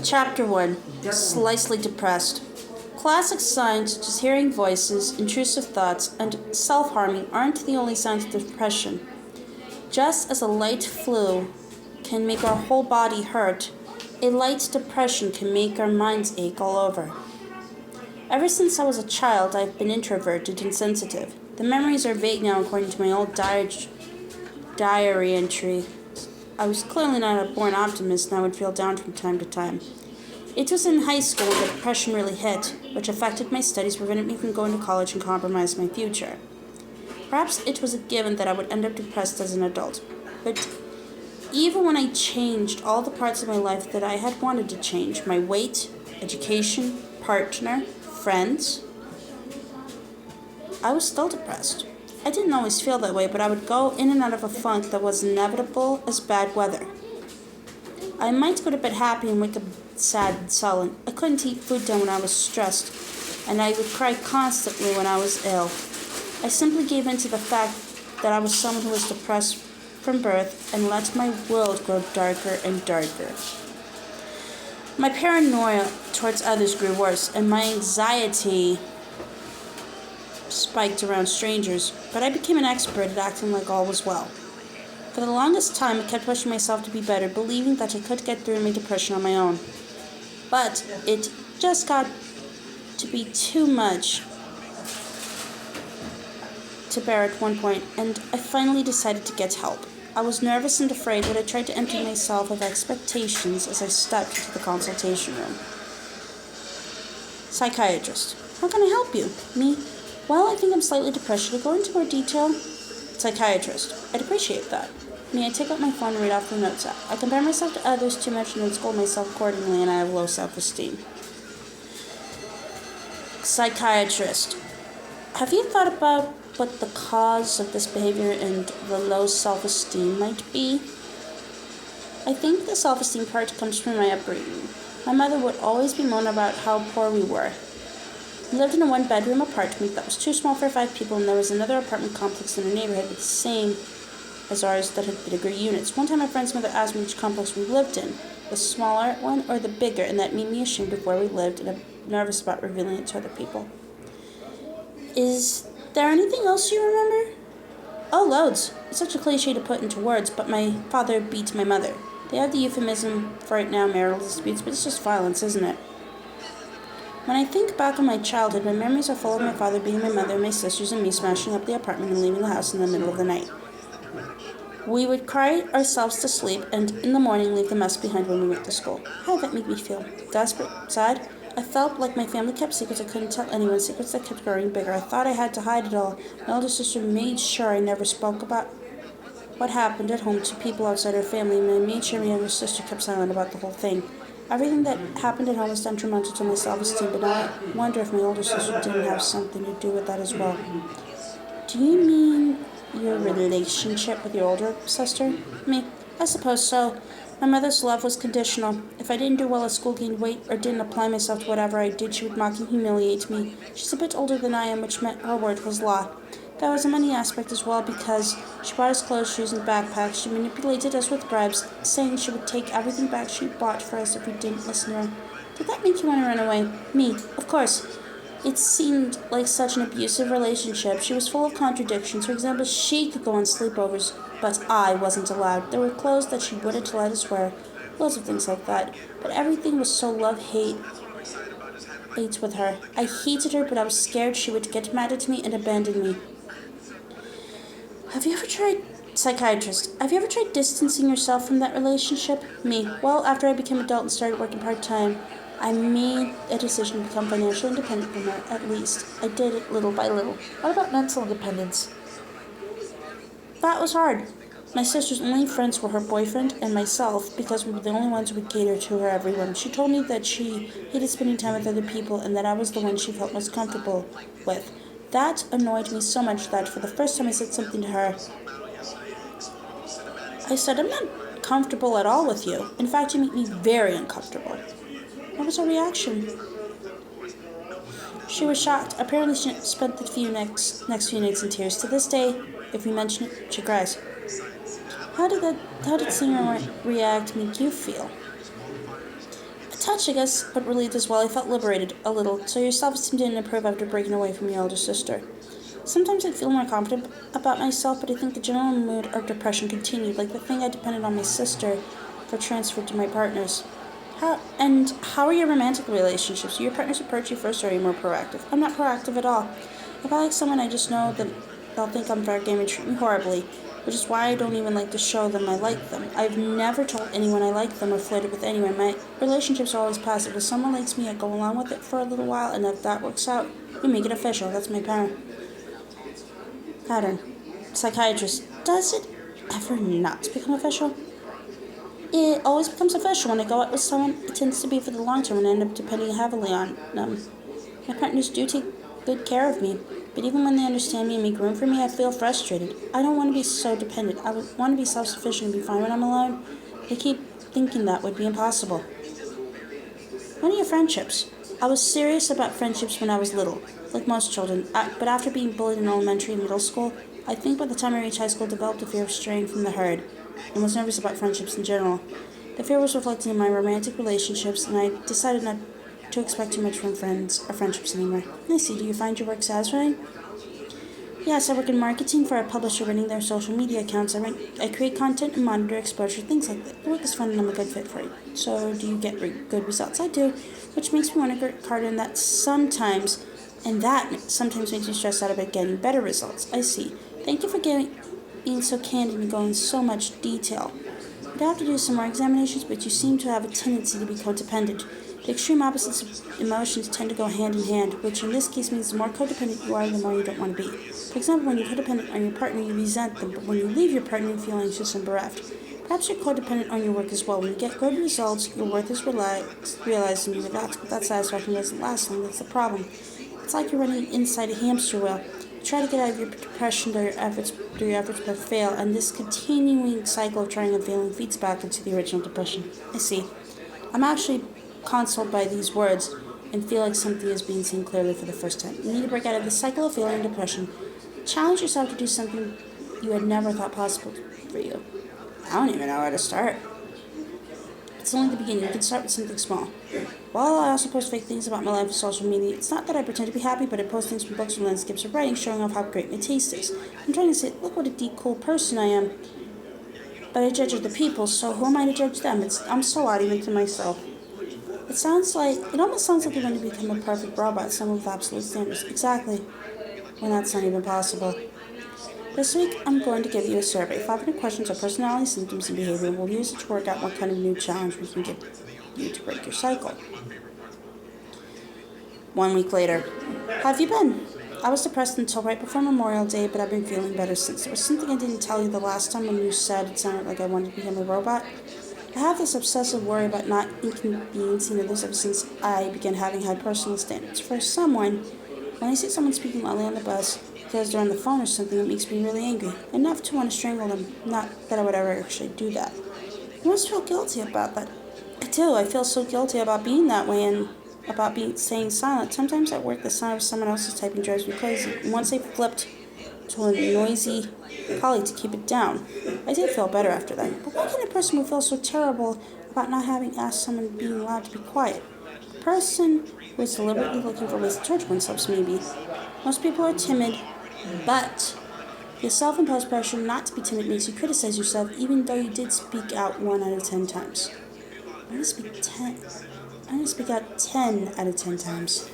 Chapter 1. Slightly Depressed. Classic signs such as hearing voices, intrusive thoughts, and self-harming aren't the only signs of depression. Just as a light flu can make our whole body hurt, a light depression can make our minds ache all over. Ever since I was a child, I've been introverted and sensitive. The memories are vague now according to my old diary entry. I was clearly not a born optimist and I would feel down from time to time. It was in high school when the depression really hit, which affected my studies, prevented me from going to college, and compromised my future. Perhaps it was a given that I would end up depressed as an adult. But even when I changed all the parts of my life that I had wanted to change, my weight, education, partner, friends, I was still depressed. I didn't always feel that way, but I would go in and out of a funk that was inevitable as bad weather. I might go to bed happy and wake up sad and sullen. I couldn't eat food down when I was stressed, and I would cry constantly when I was ill. I simply gave in to the fact that I was someone who was depressed from birth and let my world grow darker and darker. My paranoia towards others grew worse, and my anxiety spiked around strangers, but I became an expert at acting like all was well. For the longest time, I kept pushing myself to be better, believing that I could get through my depression on my own. But it just got to be too much to bear at one point, and I finally decided to get help. I was nervous and afraid, but I tried to empty myself of expectations as I stepped into the consultation room. Psychiatrist. How can I help you? Me. Well, I think I'm slightly depressed. Should I go into more detail? Psychiatrist. I'd appreciate that. Me, I take out my phone and read off the notes app. I compare myself to others too much and then scold myself accordingly, and I have low self-esteem. Psychiatrist. Have you thought about what the cause of this behavior and the low self-esteem might be? I think the self-esteem part comes from my upbringing. My mother would always bemoan about how poor we were. We lived in a one-bedroom apartment that was too small for 5 people, and there was another apartment complex in the neighborhood with the same as ours that had bigger units. One time my friend's mother asked me which complex we lived in, the smaller one or the bigger, and that made me ashamed of where we lived and nervous about revealing it to other people. Is there anything else you remember? Oh, loads. It's such a cliche to put into words, but my father beat my mother. They have the euphemism for it now, marital disputes, but it's just violence, isn't it? When I think back on my childhood, my memories are full of my father beating my mother and my sisters and me smashing up the apartment and leaving the house in the middle of the night. We would cry ourselves to sleep and in the morning leave the mess behind when we went to school. How did that make me feel? Desperate? Sad? I felt like my family kept secrets I couldn't tell anyone, secrets that kept growing bigger. I thought I had to hide it all. My older sister made sure I never spoke about what happened at home to people outside our family, and I made sure my younger sister kept silent about the whole thing. Everything that happened at home was detrimental to my self-esteem, but now I wonder if my older sister didn't have something to do with that as well. Do you mean your relationship with your older sister? Me? I suppose so. My mother's love was conditional. If I didn't do well at school, gained weight, or didn't apply myself to whatever I did, she would mock and humiliate me. She's a bit older than I am, which meant her word was law. There was a money aspect as well, because she bought us clothes, shoes, and backpacks. She manipulated us with bribes, saying she would take everything back she bought for us if we didn't listen to her. Did that make you want to run away? Me, of course. It seemed like such an abusive relationship. She was full of contradictions. For example, she could go on sleepovers, but I wasn't allowed. There were clothes that she wouldn't let us wear. Loads of things like that. But everything was so love-hate with her. I hated her, but I was scared she would get mad at me and abandon me. Have you ever tried distancing yourself from that relationship? Me. Well, after I became an adult and started working part-time, I made a decision to become financially independent from her, at least. I did it little by little. What about mental independence? That was hard. My sister's only friends were her boyfriend and myself, because we were the only ones who would cater to her every whim. She told me that she hated spending time with other people and that I was the one she felt most comfortable with. That annoyed me so much that for the first time I said something to her. I said, I'm not comfortable at all with you. In fact, you make me very uncomfortable. What was her reaction? She was shocked. Apparently she spent the next few nights in tears. To this day, if we mention it, she cries. How did seeing her react make you feel? Touched, I guess, but relieved as well. I felt liberated, a little. So your self-esteem didn't improve after breaking away from your older sister. Sometimes I'd feel more confident about myself, but I think the general mood of depression continued, like the thing I depended on my sister for transferred to my partners. How are your romantic relationships? Do your partners approach you first, or are you more proactive? I'm not proactive at all. If I like someone, I just know that they'll think I'm fair game and treat me horribly, which is why I don't even like to show them I like them. I've never told anyone I like them or flirted with anyone. My relationships are always passive. If someone likes me, I go along with it for a little while, and if that works out, we make it official. That's my pattern. Psychiatrist, does it ever not become official? It always becomes official when I go out with someone. It tends to be for the long term and I end up depending heavily on them. My partners do take good care of me, but even when they understand me and make room for me, I feel frustrated. I don't want to be so dependent. I want to be self-sufficient and be fine when I'm alone. They keep thinking that would be impossible. What are your friendships? I was serious about friendships when I was little, like most children, but after being bullied in elementary and middle school, I think by the time I reached high school, I developed a fear of straying from the herd and was nervous about friendships in general. The fear was reflected in my romantic relationships, and I decided not to expect too much from friends or friendships anymore. I see. Do you find your work satisfying? Yes, I work in marketing for a publisher running their social media accounts. I create content and monitor exposure, things like that. The work is fun and I'm a good fit for it. So, do you get good results? I do, which makes me want to work harder, and that sometimes makes me stressed out about getting better results. I see. Thank you for being so candid and going into so much detail. I'd have to do some more examinations, but you seem to have a tendency to be codependent. The extreme opposites of emotions tend to go hand in hand, which in this case means the more codependent you are, the more you don't want to be. For example, when you're codependent on your partner, you resent them, but when you leave your partner, you feel anxious and bereft. Perhaps you're codependent on your work as well. When you get good results, your worth is realized and you relax, but that satisfaction doesn't last long. That's the problem. It's like you're running inside a hamster wheel. You try to get out of your depression through your efforts, but fail, and this continuing cycle of trying and failing feeds back into the original depression. I see. I'm actually consoled by these words and feel like something is being seen clearly for the first time. You need to break out of the cycle of failure and depression. Challenge yourself to do something you had never thought possible for you. I don't even know where to start. It's only the beginning. You can start with something small. Well, I also post fake things about my life on social media. It's not that I pretend to be happy, but I post things from books or landscapes or writing showing off how great my taste is. I'm trying to say, look what a deep, cool person I am. But I judge other people, so who am I to judge them? I'm so odd even to myself. It almost sounds like you're going to become a perfect robot, someone with absolute standards. Exactly. When that's not even possible. This week, I'm going to give you a survey. 500 questions on personality, symptoms, and behavior. We'll use it to work out what kind of new challenge we can give you to break your cycle. 1 week later. How have you been? I was depressed until right before Memorial Day, but I've been feeling better since. There was something I didn't tell you the last time when you said it sounded like I wanted to become a robot. I have this obsessive worry about not inconveniencing others ever since I began having high personal standards. For someone, when I see someone speaking loudly on the bus, because they're on the phone or something, it makes me really angry. Enough to want to strangle them. Not that I would ever actually do that. I must feel guilty about that. I do. I feel so guilty about being that way and about staying silent. Sometimes at work, the sound of someone else's typing drives me crazy. And once I flipped to a noisy colleague to keep it down, I did feel better after that. But why can a person who feels so terrible about not having asked someone being allowed to be quiet? A person who is deliberately looking for ways to torture themselves, maybe. Most people are timid, but the self-imposed pressure not to be timid makes you criticize yourself even though you did speak out 1 out of 10 times. I'm going to speak out 10 out of 10 times.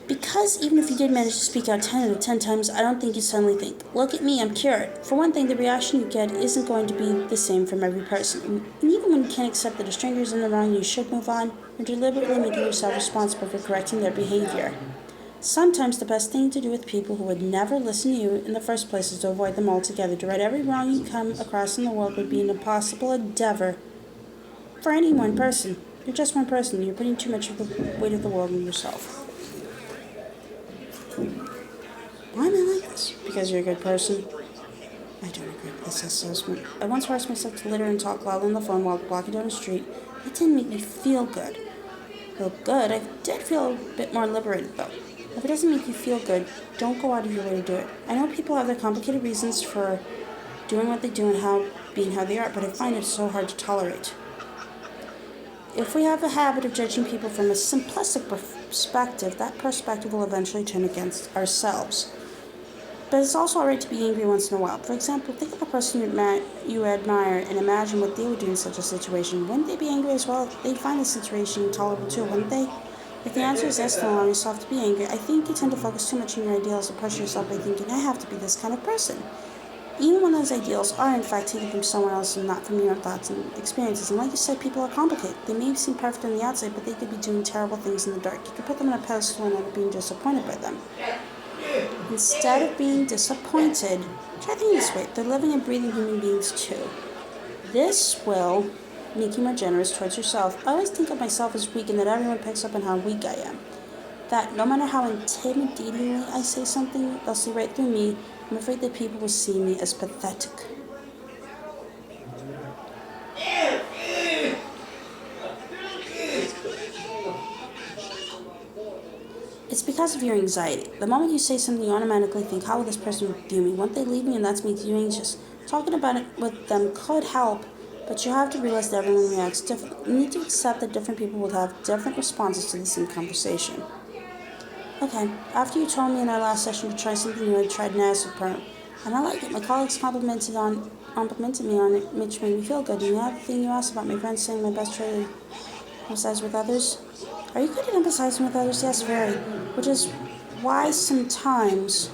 Because even if you did manage to speak out 10 out of 10 times, I don't think you suddenly think, look at me, I'm cured. For one thing, the reaction you get isn't going to be the same from every person. And even when you can't accept that a stranger is in the wrong, you should move on. You're deliberately making yourself responsible for correcting their behavior. Sometimes the best thing to do with people who would never listen to you in the first place is to avoid them altogether. To right every wrong you come across in the world would be an impossible endeavor for any one person. You're just one person. You're putting too much of the weight of the world on yourself. Why am I like this? Because you're a good person? I don't agree with this assessment. I once forced myself to litter and talk loud on the phone while walking down the street. It didn't make me feel good. I did feel a bit more liberated, though. If it doesn't make you feel good, don't go out of your way to do it. I know people have their complicated reasons for doing what they do and being how they are, but I find it so hard to tolerate. If we have a habit of judging people from a simplistic perspective, that perspective will eventually turn against ourselves. But it's also alright to be angry once in a while. For example, think of a person you admire and imagine what they would do in such a situation. Wouldn't they be angry as well? They'd find the situation intolerable too, wouldn't they? If the answer is yes, then allow yourself to be angry. I think you tend to focus too much on your ideals and pressure yourself by thinking, I have to be this kind of person. Even when those ideals are in fact taken from someone else and not from your own thoughts and experiences. And like you said, people are complicated. They may seem perfect on the outside, but they could be doing terrible things in the dark. You could put them on a pedestal and end up being disappointed by them. Instead of being disappointed, try thinking this way. They're living and breathing human beings too. This will make you more generous towards yourself. I always think of myself as weak and that everyone picks up on how weak I am. That no matter how intimidatingly I say something, they'll see right through me. I'm afraid that people will see me as pathetic. It's because of your anxiety. The moment you say something, you automatically think, how will this person view me? Won't they leave me? And that makes you anxious. Talking about it with them could help, but you have to realize that everyone reacts differently. You need to accept that different people will have different responses to the same conversation. Okay, after you told me in our last session to try something new, I tried an acid perm. And I like it. My colleagues complimented me on it, which made me feel good. And the other thing you asked about my friends saying my best trait is emphasize with others. Are you good at empathizing with others? Yes, very. Which is why sometimes...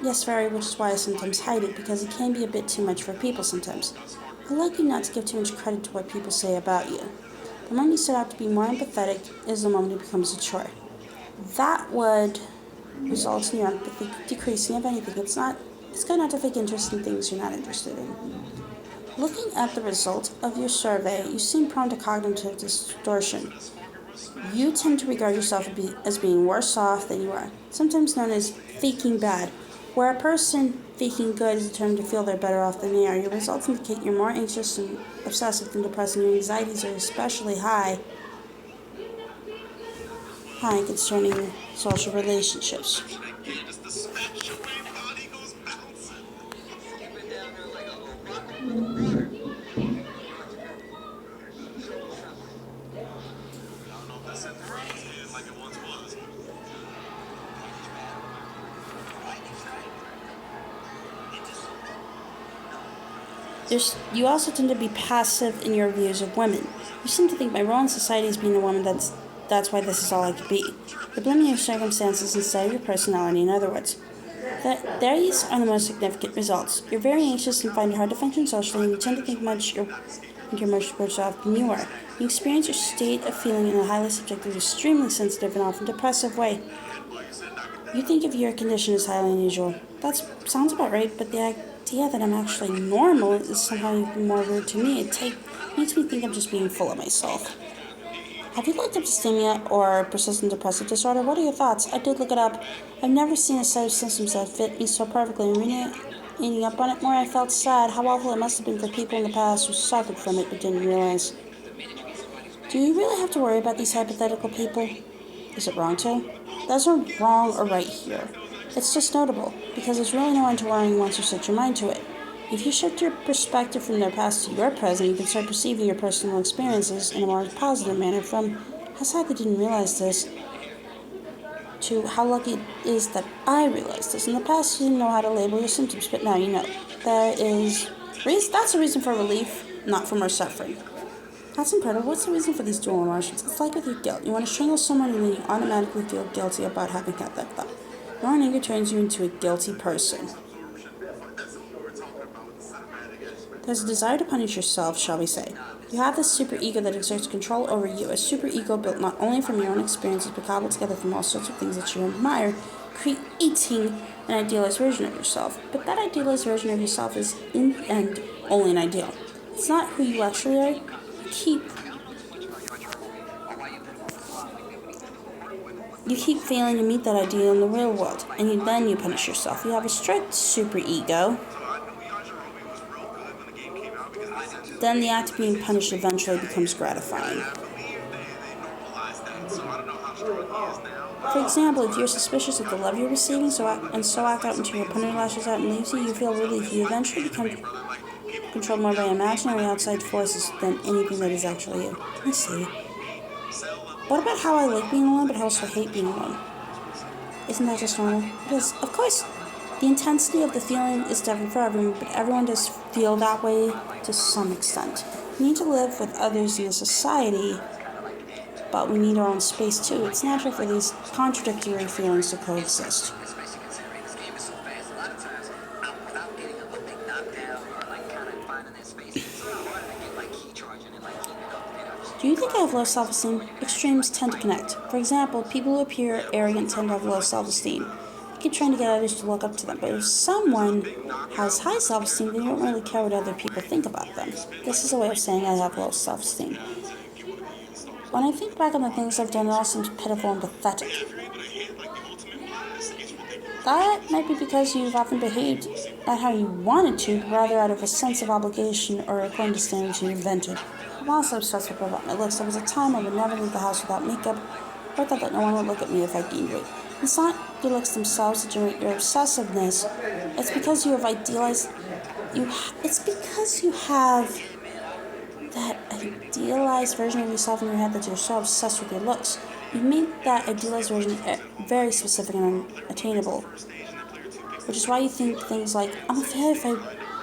Yes, very, which is why I sometimes hide it, because it can be a bit too much for people sometimes. I like you not to give too much credit to what people say about you. The moment you set out to be more empathetic is the moment it becomes a chore. That would result in your empathy decreasing. If anything, it's good not to fake interest in things you're not interested in. Looking at the results of your survey, you seem prone to cognitive distortion. You tend to regard yourself as being worse off than you are, sometimes known as faking bad. Where a person faking good is determined to feel they're better off than they are, your results indicate you're more anxious and obsessive than depressed, and your anxieties are especially high concerning social relationships. You also tend to be passive in your views of women. You seem to think my role in society is being a woman, that's why this is all I could be. You're blaming your circumstances instead of your personality, in other words. These are the most significant results. You're very anxious and find it hard to function socially, and you tend to think you're much worse off than you are. You experience your state of feeling in a highly subjective, extremely sensitive, and often depressive way. You think of your condition as highly unusual. That sounds about right, but the idea that I'm actually normal is somehow even more rude to me. It makes me think I'm just being full of myself. Have you looked up dysthymia or persistent depressive disorder? What are your thoughts? I did look it up. I've never seen a set of symptoms that fit me so perfectly. And reading up on it more, I felt sad. How awful it must have been for people in the past who suffered from it but didn't realize. Do you really have to worry about these hypothetical people? Is it wrong to? Those aren't wrong or right here. It's just notable, because there's really no end to worrying once you set your mind to it. If you shift your perspective from their past to your present, you can start perceiving your personal experiences in a more positive manner, from how sad they didn't realize this, to how lucky it is that I realized this. In the past, you didn't know how to label your symptoms, but now you know. That's a reason for relief, not for more suffering. That's incredible. What's the reason for these dual emotions? It's like with your guilt. You want to strangle someone and then you automatically feel guilty about having had that thought. Your own anger turns you into a guilty person. There's a desire to punish yourself, shall we say. You have this superego that exerts control over you, a superego built not only from your own experiences, but cobbled together from all sorts of things that you admire, creating an idealized version of yourself. But that idealized version of yourself is, in the end, only an ideal. It's not who you actually are. You keep failing to meet that ideal in the real world, and then you punish yourself. You have a strict superego. Then the act of being punished eventually becomes gratifying. For example, if you're suspicious of the love you're receiving, so act out until your opponent lashes out and leaves you, you feel relief. You eventually become controlled more by imaginary outside forces than anything that is actually you. I see. What about how I like being alone, but also hate being alone? Isn't that just normal? It is. Of course, the intensity of the feeling is different for everyone, but everyone does feel that way to some extent. We need to live with others in a society, but we need our own space too. It's natural for these contradictory feelings to coexist. Do you think I have low self-esteem? Extremes tend to connect. For example, people who appear arrogant tend to have low self-esteem. They keep trying to get others to look up to them, but if someone has high self-esteem, they don't really care what other people think about them. This is a way of saying I have low self-esteem. When I think back on the things I've done, it all seems pitiful and pathetic. That might be because you've often behaved not how you wanted to, but rather out of a sense of obligation or according to standards you invented. I'm also obsessed about my looks. There was a time I would never leave the house without makeup, or thought that no one would look at me if I gained weight. It's not your looks themselves that generate your obsessiveness. It's because you have idealized. It's because you have that idealized version of yourself in your head that you're so obsessed with your looks. You've made that idealized version very specific and unattainable, which is why you think things like, I'm a failure if I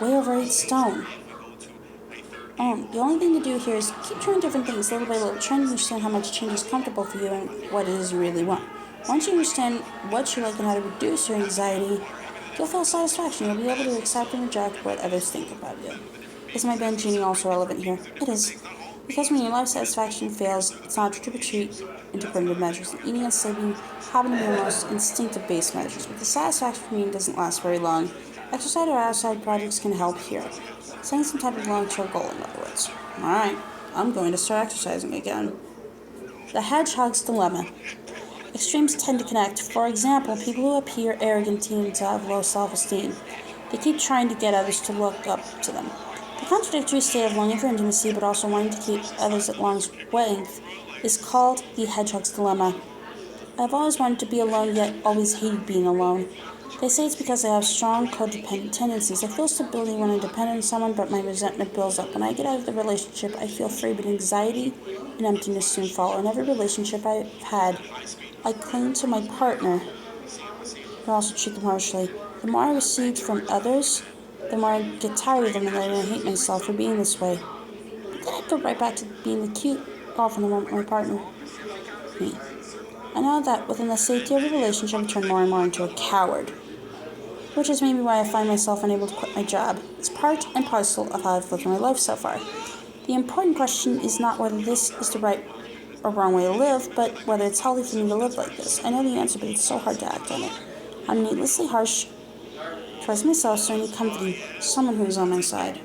weigh over 8 stone. The only thing to do here is keep trying different things little by little, trying to understand how much change is comfortable for you and what it is you really want. Once you understand what you like and how to reduce your anxiety, you'll feel satisfaction. You'll be able to accept and reject what others think about you. Is my binging also relevant here? It is. Because when your life satisfaction fails, it's natural to retreat into primitive measures. Eating and sleeping happen to be the most instinctive-based measures, but the satisfaction from eating doesn't last very long. Exercise or outside projects can help here. Setting some type of long-term goal, in other words. Alright, I'm going to start exercising again. The hedgehog's dilemma. Extremes tend to connect. For example, people who appear arrogant tend to have low self-esteem. They keep trying to get others to look up to them. The contradictory state of longing for intimacy but also wanting to keep others at arm's length is called the hedgehog's dilemma. I've always wanted to be alone, yet always hated being alone. They say it's because I have strong codependent tendencies. I feel stability when I depend on someone, but my resentment builds up. When I get out of the relationship, I feel free, but anxiety and emptiness soon follow. In every relationship I've had, I cling to my partner, but also treat them harshly. The more I receive from others, the more I get tired of them, and then I hate myself for being this way. But then I go right back to being the cute golfer and my partner. Me. I know that within the safety of a relationship, I turn more and more into a coward, which is maybe why I find myself unable to quit my job. It's part and parcel of how I've lived my life so far. The important question is not whether this is the right or wrong way to live, but whether it's healthy for me to live like this. I know the answer, but it's so hard to act on it. I'm needlessly harsh towards myself, so I need company, someone who is on my side.